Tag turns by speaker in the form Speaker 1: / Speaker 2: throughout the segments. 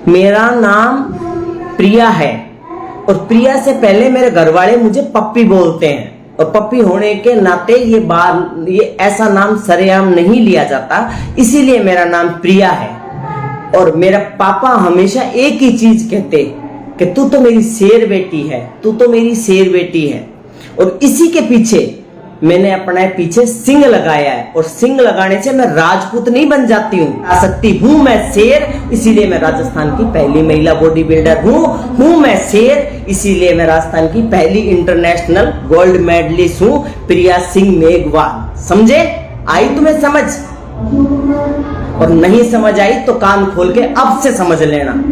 Speaker 1: मेरा नाम प्रिया है और प्रिया से पहले मेरे घर वाले मुझे पप्पी बोलते हैं और पप्पी होने के नाते ये ऐसा नाम सरेआम नहीं लिया जाता, इसीलिए मेरा नाम प्रिया है। और मेरा पापा हमेशा एक ही चीज कहते कि तू तो मेरी शेर बेटी है, तू तो मेरी शेर बेटी है। और इसी के पीछे मैंने अपने पीछे सिंह लगाया है और सिंह लगाने से मैं राजपूत नहीं बन जाती हूँ, आ सकती हूँ मैं शेर, इसीलिए मैं राजस्थान की पहली महिला बॉडी बिल्डर हूँ मैं शेर, इसीलिए मैं राजस्थान की पहली इंटरनेशनल गोल्ड मेडलिस्ट हूँ, प्रिया सिंह मेघवाल। समझे? आई तुम्हें समझ? और नहीं समझ आई तो कान खोल के अब से समझ लेना।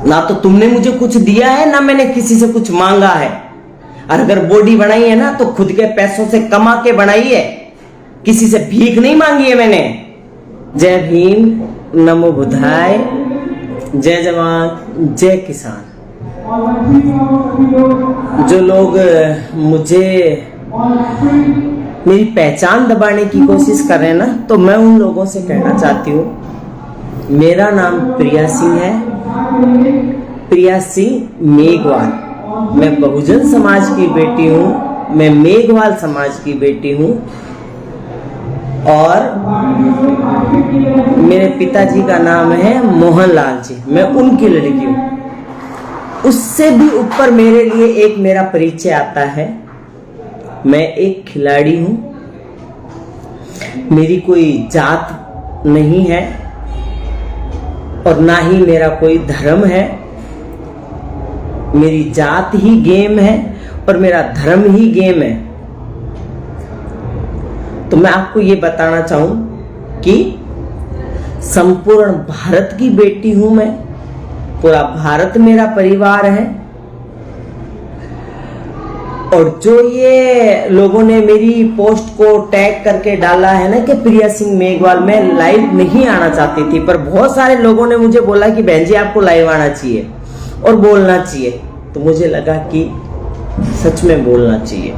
Speaker 1: ना तो तुमने मुझे कुछ दिया है, ना मैंने किसी से कुछ मांगा है। और अगर बॉडी बनाई है ना तो खुद के पैसों से कमा के बनाई है, किसी से भीख नहीं मांगी है मैंने। जय भीम, नमो बुद्धाय, जय जवान जय किसान। जो लोग मुझे मेरी पहचान दबाने की कोशिश कर रहे हैं ना, तो मैं उन लोगों से कहना चाहती हूँ मेरा नाम प्रिया सिंह है, प्रिया सिंह मेघवाल। मैं बहुजन समाज की बेटी हूँ, मैं मेघवाल समाज की बेटी हूँ और मेरे पिताजी का नाम है मोहनलाल जी, मैं उनकी लड़की हूँ। उससे भी ऊपर मेरे लिए एक मेरा परिचय आता है, मैं एक खिलाड़ी हूँ। मेरी कोई जात नहीं है और ना ही मेरा कोई धर्म है। मेरी जात ही गेम है और मेरा धर्म ही गेम है। तो मैं आपको ये बताना चाहूं कि संपूर्ण भारत की बेटी हूं मैं, पूरा भारत मेरा परिवार है। और जो ये लोगों ने मेरी पोस्ट को टैग करके डाला है ना कि प्रिया सिंह मेघवाल, मैं लाइव नहीं आना चाहती थी, पर बहुत सारे लोगों ने मुझे बोला कि बहन जी आपको लाइव आना चाहिए और बोलना चाहिए, तो मुझे लगा कि सच में बोलना चाहिए।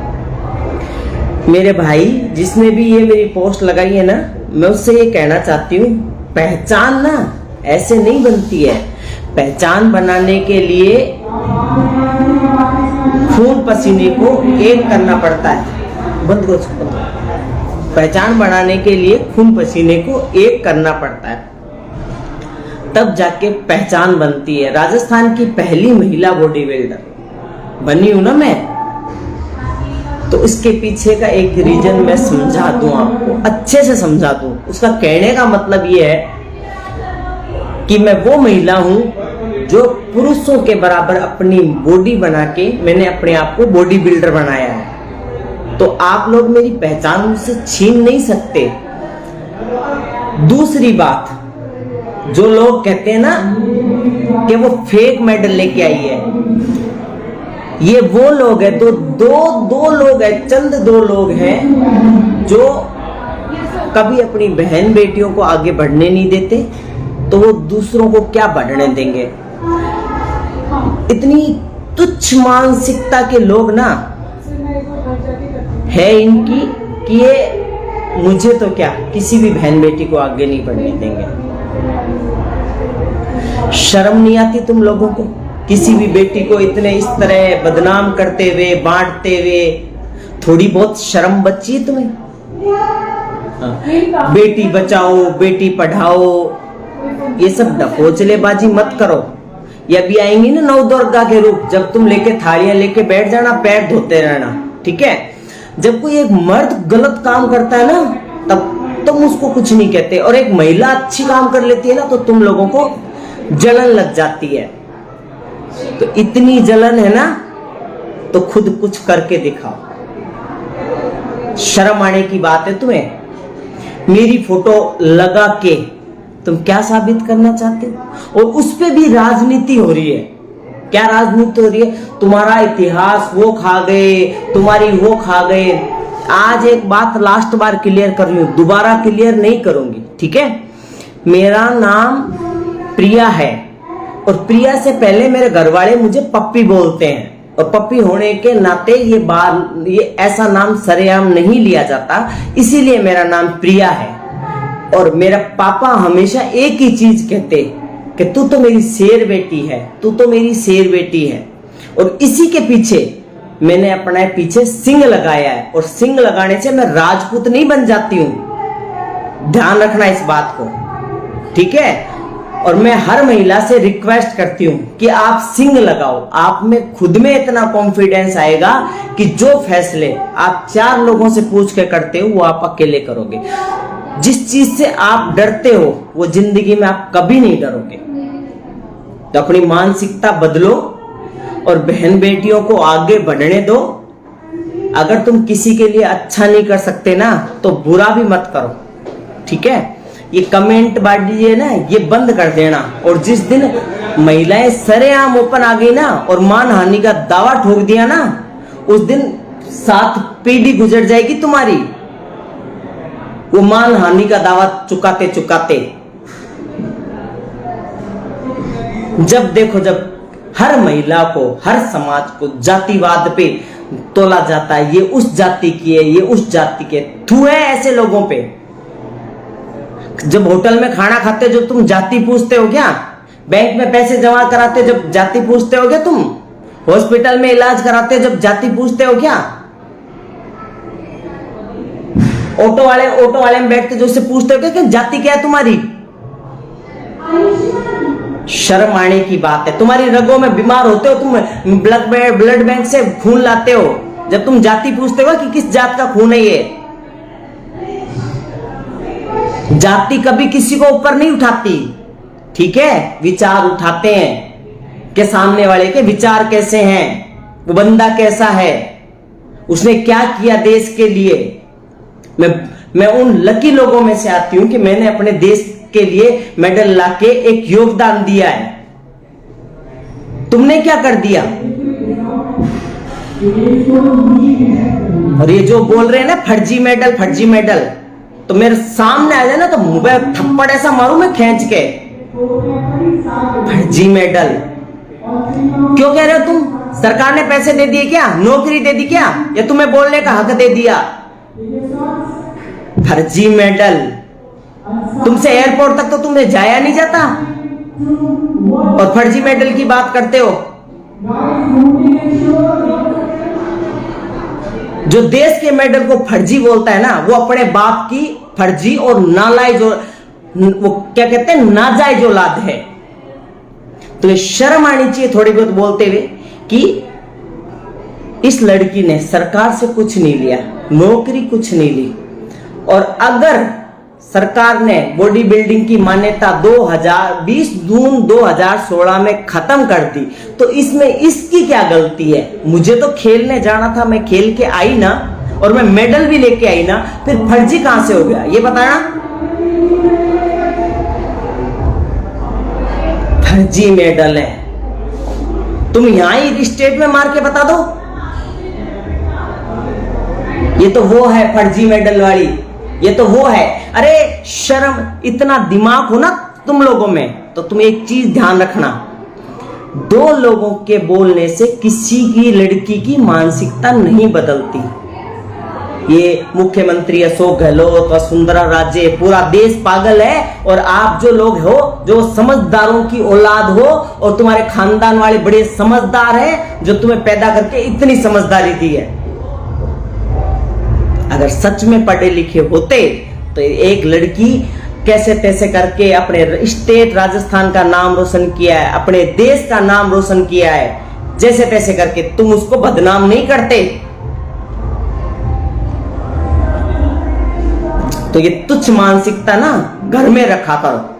Speaker 1: मेरे भाई जिसने भी ये मेरी पोस्ट लगाई है ना, मैं उससे ये कहना चाहती हूँ, पहचान ना ऐसे नहीं बनती है। पहचान बनाने के लिए खून पसीने को एक करना पड़ता है। बंद करो। पहचान बनाने के लिए खून पसीने को एक करना पड़ता है, तब जाके पहचान बनती है। राजस्थान की पहली महिला बॉडी बिल्डर बनी हूं ना मैं, तो इसके पीछे का एक रीजन मैं समझा दूं आपको, अच्छे से समझा दूं। उसका कहने का मतलब ये है कि मैं वो महिला हूं जो पुरुषों के बराबर अपनी बॉडी बना के मैंने अपने आप को बॉडी बिल्डर बनाया है। तो आप लोग मेरी पहचान मुझसे छीन नहीं सकते। दूसरी बात, जो लोग कहते हैं ना कि वो फेक मेडल लेके आई है, ये वो लोग हैं, दो लोग हैं, चंद दो लोग हैं जो कभी अपनी बहन बेटियों को आगे बढ़ने नहीं देते, तो वो दूसरों को क्या बढ़ने देंगे। इतनी तुच्छ मानसिकता के लोग ना है इनकी कि ये मुझे तो क्या किसी भी बहन बेटी को आगे नहीं बढ़ने देंगे। शर्म नहीं आती तुम लोगों को? किसी भी बेटी को इतने इस तरह बदनाम करते हुए, बांटते हुए, थोड़ी बहुत शर्म बची है तुम्हें? बेटी बचाओ, बेटी पढ़ाओ, ये सब ढकोचलेबाजी मत करो। ये अभी आएंगी ना नव दुर्गा के रूप, जब तुम लेके थालियां लेके बैठ जाना, पैर धोते रहना, ठीक है? जब कोई एक मर्द गलत काम करता है ना, तब तुम उसको कुछ नहीं कहते, और एक महिला अच्छी काम कर लेती है ना, तो तुम लोगों को जलन लग जाती है। तो इतनी जलन है ना, तो खुद कुछ करके दिखाओ। शर्म आने की बात है तुम्हें? मेरी फोटो लगा के तुम क्या साबित करना चाहते हो? और उस पे भी राजनीति हो रही है। क्या राजनीति हो रही है? तुम्हारा इतिहास वो खा गए, तुम्हारी वो खा गए। आज एक बात लास्ट बार क्लियर कर रही हूं, दोबारा क्लियर नहीं करूंगी, ठीक है? मेरा नाम प्रिया है और प्रिया से पहले मेरे घर वाले मुझे पप्पी बोलते हैं, और पप्पी होने के नाते ये ऐसा नाम सरेआम नहीं लिया जाता, इसीलिए मेरा नाम प्रिया है। और मेरा पापा हमेशा एक ही चीज कहते कि तू तो मेरी शेर बेटी है, तू तो मेरी शेर बेटी है। और इसी के पीछे मैंने अपने पीछे सिंह लगाया है, और सिंह लगाने से मैं राजपूत नहीं बन जाती हूं, ध्यान रखना इस बात को, ठीक है। और मैं हर महिला से रिक्वेस्ट करती हूं कि आप सिंह लगाओ, आप में खुद में इतना कॉन्फिडेंस आएगा कि जो फैसले आप 4 लोगों से पूछ के करते हो वो आप अकेले करोगे। जिस चीज से आप डरते हो वो जिंदगी में आप कभी नहीं डरोगे। तो अपनी मानसिकता बदलो और बहन बेटियों को आगे बढ़ने दो। अगर तुम किसी के लिए अच्छा नहीं कर सकते ना तो बुरा भी मत करो, ठीक है। ये कमेंट बाजी है ना, ये बंद कर देना। और जिस दिन महिलाएं सरेआम ओपन आ गई ना और मानहानि का दावा ठोक दिया ना, उस दिन 7 पीढ़ी गुजर जाएगी तुम्हारी, वो मानहानि का दावा चुकाते चुकाते। जब देखो, जब हर महिला को, हर समाज को जातिवाद पे तोला जाता है, ये उस जाति की है, ये उस जाति के, थू है ऐसे लोगों पे। जब होटल में खाना खाते जो तुम जाति पूछते हो क्या? बैंक में पैसे जमा कराते जब जाति पूछते हो क्या तुम? हॉस्पिटल में इलाज कराते जब जाति पूछते हो क्या? ऑटो वाले में बैठते जो उससे पूछते हो क्या कि जाति क्या है तुम्हारी? शर्म आने की बात है। तुम्हारी रगों में बीमार होते हो, तुम ब्लड बैंक से खून लाते हो, जब तुम जाति पूछते हो कि किस जात का खून है ये। जाति कभी किसी को ऊपर नहीं उठाती, ठीक है। विचार उठाते हैं कि सामने वाले के विचार कैसे हैं, वो बंदा कैसा है, उसने क्या किया देश के लिए। मैं उन लकी लोगों में से आती हूं कि मैंने अपने देश के लिए मेडल लाके एक योगदान दिया है। तुमने क्या कर दिया? और ये जो बोल रहे हैं ना फर्जी मेडल, तो मेरे सामने आ जाए ना तो मुंह पे थप्पड़ ऐसा मारूं मैं खींच के। फर्जी मेडल क्यों कह रहे हो तुम? सरकार ने पैसे दे दिए क्या? नौकरी दे दी क्या? या तुम्हें बोलने का हक दे दिया? फर्जी मेडल। तुमसे एयरपोर्ट तक तो तुम्हें जाया नहीं जाता और फर्जी मेडल की बात करते हो। जो देश के मेडल को फर्जी बोलता है ना, वो अपने बाप की फर्जी और नालायज, वो क्या कहते हैं, नाजायज औलाद है। तो ये शर्म आनी चाहिए थोड़ी बहुत बोलते हुए कि इस लड़की ने सरकार से कुछ नहीं लिया, नौकरी कुछ नहीं ली। और अगर सरकार ने बॉडी बिल्डिंग की मान्यता 2020 जून 2016 में खत्म कर दी, तो इसमें इसकी क्या गलती है? मुझे तो खेलने जाना था, मैं खेल के आई ना और मैं मेडल भी लेके आई ना, फिर फर्जी कहां से हो गया ये बताना। फर्जी मेडल है, तुम यहां ही स्टेट में मार के बता दो ये तो वो है फर्जी मेडल वाली, ये तो वो है। अरे शर्म, इतना दिमाग हो ना तुम लोगों में, तो तुम एक चीज ध्यान रखना, 2 लोगों के बोलने से किसी की लड़की की मानसिकता नहीं बदलती। ये मुख्यमंत्री अशोक गहलोत, वसुंधरा राजे, पूरा देश पागल है। और आप जो लोग हो, जो समझदारों की औलाद हो, और तुम्हारे खानदान वाले बड़े समझदार हैं जो तुम्हें पैदा करके इतनी समझदारी दी है। अगर सच में पढ़े लिखे होते तो एक लड़की कैसे तैसे करके अपने स्टेट राजस्थान का नाम रोशन किया है, अपने देश का नाम रोशन किया है, जैसे तैसे करके तुम उसको बदनाम नहीं करते। तो ये तुच्छ मानसिकता ना घर में रखा करो।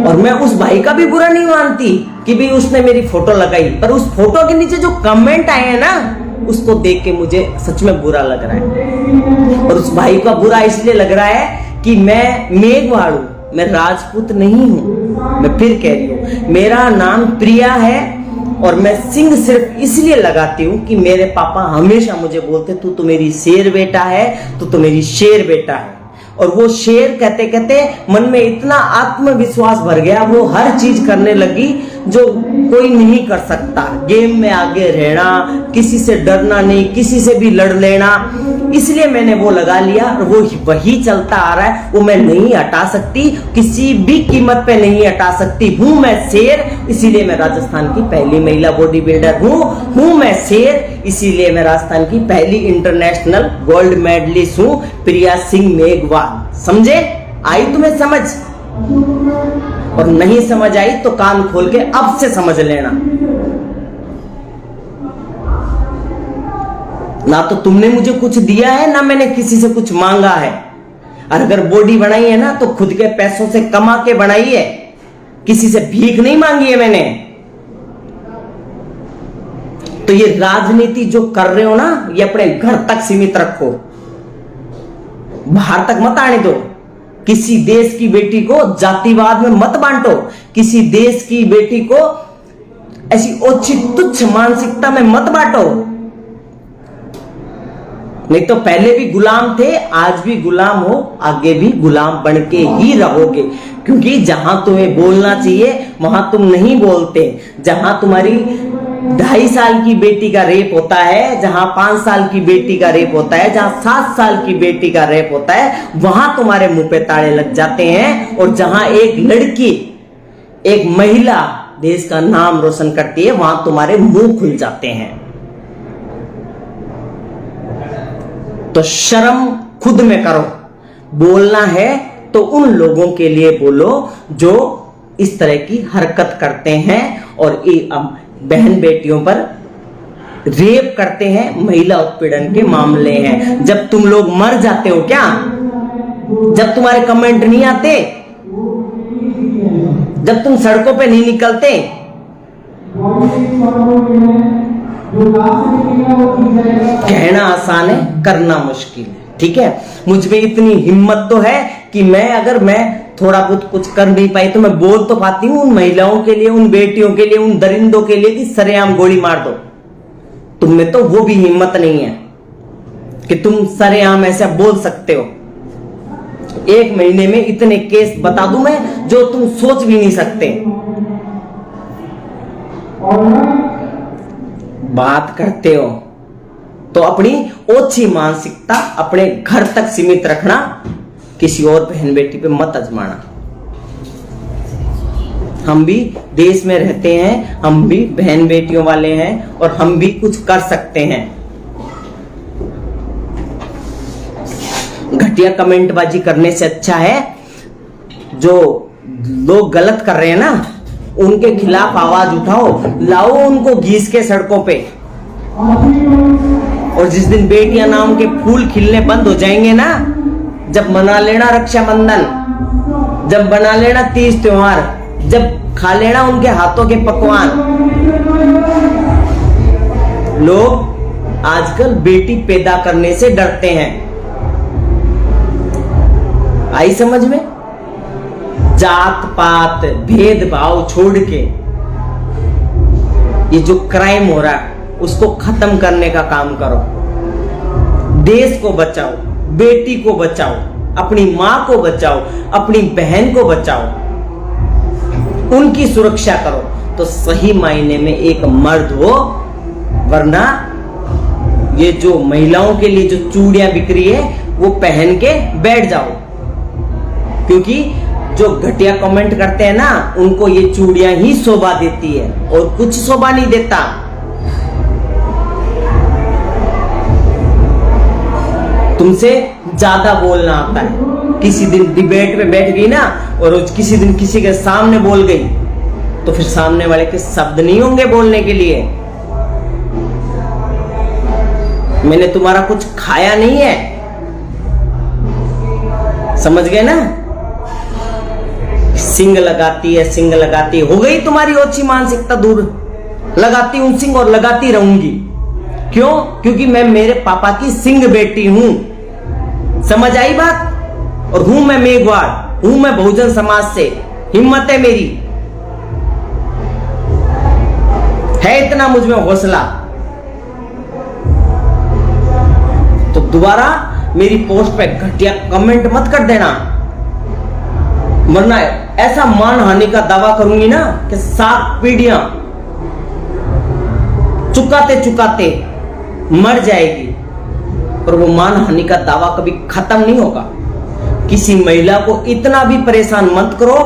Speaker 1: और मैं उस भाई का भी बुरा नहीं मानती कि भी उसने मेरी फोटो लगाई, पर उस फोटो के नीचे जो कमेंट आए हैं ना, उसको देख के मुझे सच में बुरा लग रहा है। और उस भाई का बुरा इसलिए लग रहा है कि मैं मेघवाड़ हूं, मैं राजपूत नहीं हूं। मैं फिर कह रही हूं, मेरा नाम प्रिया है और मैं सिंह सिर्फ इसलिए लगाती हूं कि मेरे पापा हमेशा मुझे बोलते तू तो मेरी शेर बेटा है, तू तो मेरी शेर बेटा है। और वो शेर कहते कहते मन में इतना आत्मविश्वास भर गया, वो हर चीज करने लगी जो कोई नहीं कर सकता। गेम में आगे रहना, किसी से डरना नहीं, किसी से भी लड़ लेना, इसलिए मैंने वो लगा लिया और वो वही चलता आ रहा है। वो मैं नहीं हटा सकती, किसी भी कीमत पे नहीं हटा सकती। हूं मैं शेर, इसीलिए मैं राजस्थान की पहली महिला बॉडी बिल्डर हूं मैं शेर, इसीलिए मैं राजस्थान की पहली इंटरनेशनल गोल्ड मेडलिस्ट हूं, प्रिया सिंह मेघवाल। समझे? आई तुम्हें समझ? और नहीं समझ आई तो कान खोल के अब से समझ लेना। ना तो तुमने मुझे कुछ दिया है, ना मैंने किसी से कुछ मांगा है। और अगर बॉडी बनाई है ना तो खुद के पैसों से कमा के बनाई है, किसी से भीख नहीं मांगी है मैंने। तो ये राजनीति जो कर रहे हो ना, ये अपने घर तक सीमित रखो, बाहर तक मत आने दो। किसी देश की बेटी को जातिवाद में मत बांटो, किसी देश की बेटी को ऐसी ओछी तुच्छ मानसिकता में मत बांटो। नहीं तो पहले भी गुलाम थे, आज भी गुलाम हो, आगे भी गुलाम बन के ही रहोगे। क्योंकि जहां तुम्हें बोलना चाहिए वहां तुम नहीं बोलते। जहां तुम्हारी 2.5 साल की बेटी का रेप होता है, जहां 5 साल की बेटी का रेप होता है, जहां 7 साल की बेटी का रेप होता है, वहां तुम्हारे मुंह पे ताड़े लग जाते हैं। और जहां एक लड़की, एक महिला देश का नाम रोशन करती है, वहां तुम्हारे मुंह खुल जाते हैं। तो शर्म खुद में करो। बोलना है तो उन लोगों के लिए बोलो जो इस तरह की हरकत करते हैं और बहन बेटियों पर रेप करते हैं, महिला उत्पीड़न के मामले हैं। जब तुम लोग मर जाते हो क्या? जब तुम्हारे कमेंट नहीं आते, जब तुम सड़कों पे नहीं निकलते, कहना आसान है, करना मुश्किल है। ठीक है, मुझ में इतनी हिम्मत तो है कि अगर मैं थोड़ा बहुत कुछ कर नहीं पाई तो मैं बोल तो पाती हूं उन महिलाओं के लिए, उन बेटियों के लिए, उन दरिंदों के लिए कि सरेआम गोली मार दो। तुम में तो वो भी हिम्मत नहीं है कि तुम सरेआम ऐसा बोल सकते हो। 1 महीने में इतने केस बता दूं मैं जो तुम सोच भी नहीं सकते। बात करते हो तो अपनी ओछी मानसिकता अपने घर तक सीमित रखना, किसी और बहन बेटी पे मत आजमाना। हम भी देश में रहते हैं, हम भी बहन बेटियों वाले हैं और हम भी कुछ कर सकते हैं। घटिया कमेंटबाजी करने से अच्छा है जो लोग गलत कर रहे हैं ना, उनके खिलाफ आवाज उठाओ, लाओ उनको घीस के सड़कों पे। और जिस दिन बेटियां नाम के फूल खिलने बंद हो जाएंगे ना, जब मना लेना रक्षाबंधन, जब बना लेना तीज त्योहार, जब खा लेना उनके हाथों के पकवान। लोग आजकल बेटी पैदा करने से डरते हैं। आई समझ में? जात पात भेदभाव छोड़ के ये जो क्राइम हो रहा है उसको खत्म करने का काम करो। देश को बचाओ, बेटी को बचाओ, अपनी मां को बचाओ, अपनी बहन को बचाओ, उनकी सुरक्षा करो तो सही मायने में एक मर्द हो। वरना ये जो महिलाओं के लिए जो चूड़ियां बिक रही है वो पहन के बैठ जाओ। क्योंकि जो घटिया कमेंट करते हैं ना, उनको ये चूड़ियां ही शोभा देती है और कुछ शोभा नहीं देता। तुमसे ज्यादा बोलना आता है। किसी दिन डिबेट में बैठ गई ना और किसी दिन किसी के सामने बोल गई तो फिर सामने वाले के शब्द नहीं होंगे बोलने के लिए। मैंने तुम्हारा कुछ खाया नहीं है, समझ गए ना? सिंग लगाती है, सिंग लगाती है, हो गई तुम्हारी ओछी मानसिकता दूर। लगाती हूं सिंग और लगाती रहूंगी। क्यों? क्योंकि मैं मेरे पापा की सिंग बेटी हूं। समझ आई बात? और हूं मैं मेघवाल, हूं मैं बहुजन समाज से, हिम्मत है मेरी, है इतना मुझ में हौसला। तो दोबारा मेरी पोस्ट पे घटिया कमेंट मत कर देना। वरना ऐसा मानहानि का दावा करूंगी ना कि 7 पीढ़ियां चुकाते चुकाते मर जाएगी, पर वो मानहानि का दावा कभी खत्म नहीं होगा। किसी महिला को इतना भी परेशान मत करो,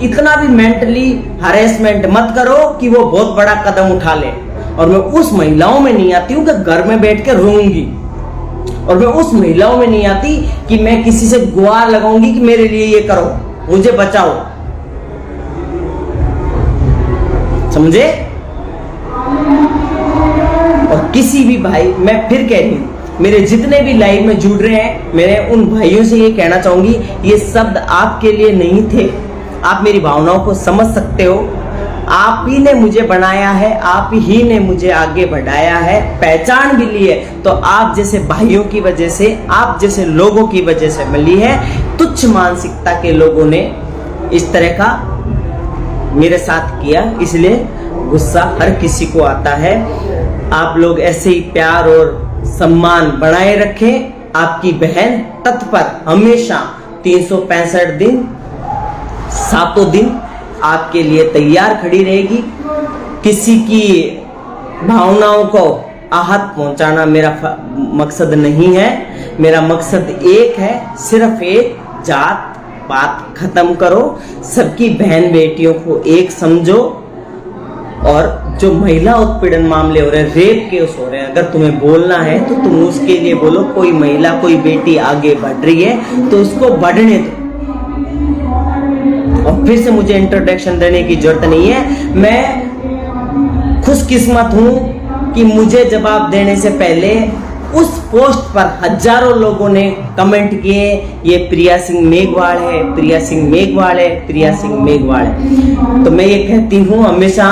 Speaker 1: इतना भी मेंटली हरेसमेंट मत करो कि वो बहुत बड़ा कदम उठा ले। और मैं उस महिलाओं में नहीं आती हूं कि घर में बैठ के रोऊंगी, और मैं उस महिलाओं में नहीं आती कि मैं किसी से गुहार लगाऊंगी कि मेरे लिए ये करो, मुझे बचाओ। समझे? और किसी भी भाई, मैं फिर कह रही हूं, मेरे जितने भी लाइव में जुड़ रहे हैं, मेरे उन भाइयों से ये कहना चाहूंगी, ये शब्द आपके लिए नहीं थे। आप मेरी भावनाओं को समझ सकते हो। आप ही ने मुझे बनाया है, आप ही ने मुझे आगे बढ़ाया है, पहचान भी ली है तो आप जैसे भाइयों की वजह से, आप जैसे लोगों की वजह से मिली है। तुच्छ मानसिकता के लोगों ने इस तरह का मेरे साथ किया, इसलिए गुस्सा हर किसी को आता है। आप लोग ऐसे ही प्यार और सम्मान बनाए रखें। आपकी बहन तत्पर हमेशा 365 दिन 7 दिन आपके लिए तैयार खड़ी रहेगी। किसी की भावनाओं को आहत पहुंचाना मेरा मकसद नहीं है। मेरा मकसद एक है, सिर्फ एक, जात पात खत्म करो, सबकी बहन बेटियों को एक समझो। और जो महिला उत्पीड़न मामले हो रहे हैं, रेप केस हो रहे हैं, अगर तुम्हें बोलना है तो तुम उसके लिए बोलो। कोई महिला, कोई बेटी आगे बढ़ रही है तो उसको बढ़ने दो। और फिर से मुझे इंट्रोडक्शन देने की जरूरत नहीं है। मैं खुशकिस्मत हूं कि मुझे जवाब देने से पहले उस पोस्ट पर हजारों लोगों ने कमेंट किए, ये प्रिया सिंह मेघवाल है, प्रिया सिंह मेघवाल है, प्रिया सिंह मेघवाल है। तो मैं ये कहती हूं हमेशा,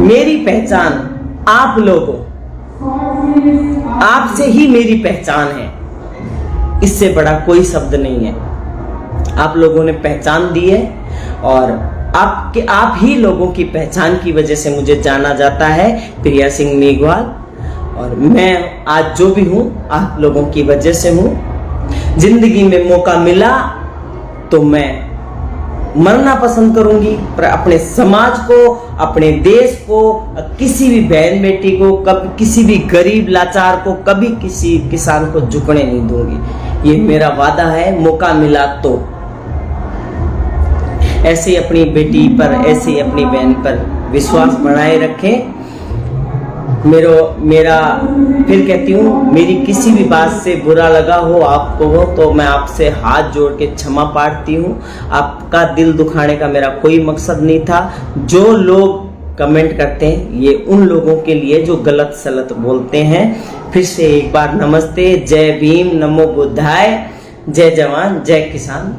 Speaker 1: मेरी पहचान आप लोगों, आपसे ही मेरी पहचान है। इससे बड़ा कोई शब्द नहीं है। आप लोगों ने पहचान दी है और आप ही लोगों की पहचान की वजह से मुझे जाना जाता है, प्रिया सिंह मेघवाल। और मैं आज जो भी हूं आप लोगों की वजह से हूं। जिंदगी में मौका मिला तो मैं मरना पसंद करूंगी, पर अपने समाज को, अपने देश को, किसी भी बहन बेटी को, कभी किसी भी गरीब लाचार को, कभी किसी किसान को झुकने नहीं दूंगी। ये मेरा वादा है। मौका मिला तो ऐसे ही अपनी बेटी पर, ऐसे ही अपनी बहन पर विश्वास बनाए रखें। मेरा फिर कहती हूँ, मेरी किसी भी बात से बुरा लगा हो आपको हो तो मैं आपसे हाथ जोड़ के क्षमा प्रार्थी हूँ। आपका दिल दुखाने का मेरा कोई मकसद नहीं था। जो लोग कमेंट करते हैं ये उन लोगों के लिए जो गलत सलत बोलते हैं। फिर से एक बार नमस्ते, जय भीम, नमो बुद्धाय, जय जवान जय किसान।